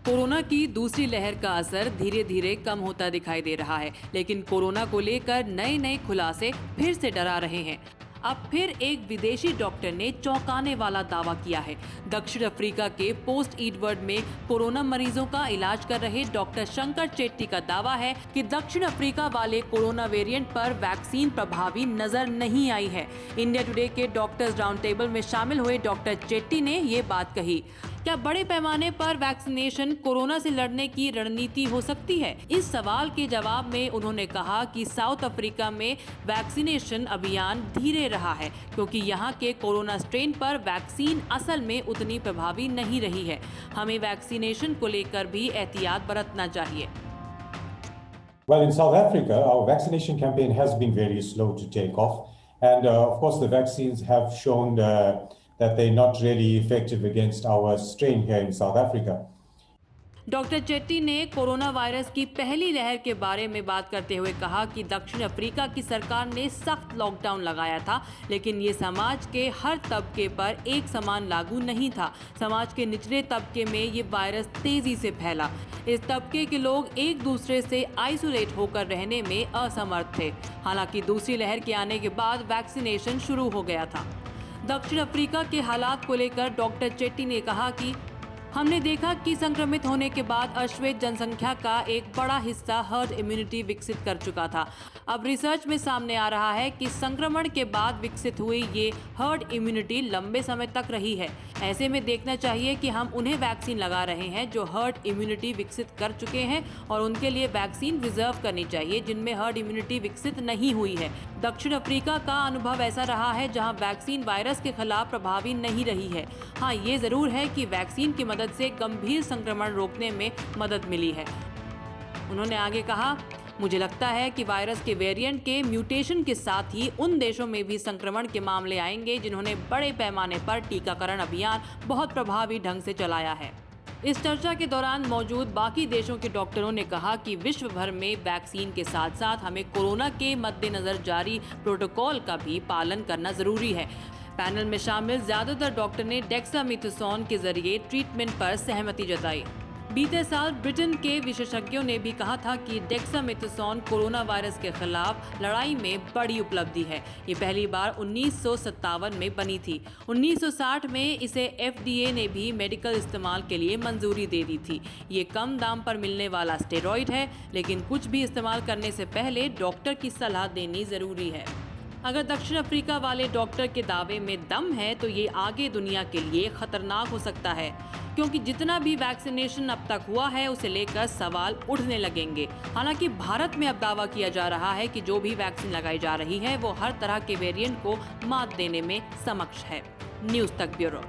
Corona की दूसरी लहर का असर धीरे धीरे कम होता दिखाई दे रहा है, लेकिन कोरोना को लेकर नए नए खुलासे फिर से डरा रहे हैं। अब फिर एक विदेशी डॉक्टर ने चौंकाने वाला दावा किया है। दक्षिण अफ्रीका के पोस्ट एडवर्ड में कोरोना मरीजों का इलाज कर रहे डॉक्टर शंकर चेट्टी का दावा है कि दक्षिण अफ्रीका वाले कोरोना वेरिएंट पर वैक्सीन प्रभावी नजर नहीं आई है। इंडिया टुडे के डॉक्टर्स राउंड टेबल में शामिल हुए डॉक्टर चेट्टी ने ये बात कही। क्या बड़े पैमाने पर वैक्सीनेशन कोरोना से लड़ने की रणनीति हो सकती है? इस सवाल के जवाब में उन्होंने कहा कि साउथ अफ्रीका में वैक्सीनेशन अभियान धीरे रहा है क्योंकि यहाँ के कोरोना स्ट्रेन पर वैक्सीन असल में उतनी प्रभावी नहीं रही है। हमें वैक्सीनेशन को लेकर भी एहतियात बरतना चाहिए। Well, in South Africa, our vaccination campaign has been very slow to take off. And of course, the vaccines have shown that they're not really effective against our strain here in South Africa. Doctor Chetty ने corona virus की पहली लहर के बारे में बात करते हुए कहा कि दक्षिण अफ्रीका की सरकार ने सख्त लॉकडाउन लगाया था, लेकिन ये समाज के हर तबके पर एक समान लागू नहीं था। समाज के निचले तबके में ये वायरस तेजी से फैला। इस तबके के लोग एक दूसरे से आइसोलेट होकर रहने में असमर्थ थे। हालांकि दूसरी लहर के आने के बाद वैक्सीनेशन शुरू हो गया था। दक्षिण अफ्रीका के हालात को लेकर डॉक्टर चेट्टी ने कहा कि हमने देखा कि संक्रमित होने के बाद अश्वेत जनसंख्या का एक बड़ा हिस्सा हर्ड इम्यूनिटी विकसित कर चुका था। अब रिसर्च में सामने आ रहा है कि संक्रमण के बाद विकसित हुई ये हर्ड इम्यूनिटी लंबे समय तक रही है। ऐसे में देखना चाहिए कि हम उन्हें वैक्सीन लगा रहे हैं जो हर्ड इम्यूनिटी विकसित कर चुके हैं और उनके लिए वैक्सीन रिजर्व करनी चाहिए जिनमें हर्ड इम्यूनिटी विकसित नहीं हुई है। दक्षिण अफ्रीका का अनुभव ऐसा रहा है जहां वैक्सीन वायरस के खिलाफ प्रभावी नहीं रही है। हाँ, ये जरूर है कि वैक्सीन की मदद से गंभीर संक्रमण रोकने में मदद मिली है। उन्होंने आगे कहा, मुझे लगता है कि वायरस के वेरिएंट के म्यूटेशन के साथ ही उन देशों में भी संक्रमण के मामले आएंगे जिन्होंने बड़े पैमाने पर टीकाकरण अभियान बहुत प्रभावी ढंग से चलाया है। इस चर्चा के दौरान मौजूद बाकी देशों के डॉक्टरों ने कहा कि विश्व भर में वैक्सीन के साथ साथ हमें कोरोना के मद्देनजर जारी प्रोटोकॉल का भी पालन करना जरूरी है। पैनल में शामिल ज्यादातर डॉक्टर ने डेक्सामेथासोन के जरिए ट्रीटमेंट पर सहमति जताई। बीते साल ब्रिटेन के विशेषज्ञों ने भी कहा था कि डेक्सामेथासोन कोरोना वायरस के खिलाफ लड़ाई में बड़ी उपलब्धि है। ये पहली बार 1957 में बनी थी। 1960 में इसे FDA ने भी मेडिकल इस्तेमाल के लिए मंजूरी दे दी थी। ये कम दाम पर मिलने वाला स्टेरॉइड है, लेकिन कुछ भी इस्तेमाल करने से पहले डॉक्टर की सलाह देनी जरूरी है। अगर दक्षिण अफ्रीका वाले डॉक्टर के दावे में दम है तो ये आगे दुनिया के लिए खतरनाक हो सकता है, क्योंकि जितना भी वैक्सीनेशन अब तक हुआ है उसे लेकर सवाल उठने लगेंगे। हालांकि भारत में अब दावा किया जा रहा है कि जो भी वैक्सीन लगाई जा रही है वो हर तरह के वेरिएंट को मात देने में सक्षम है। न्यूज़ तक ब्यूरो।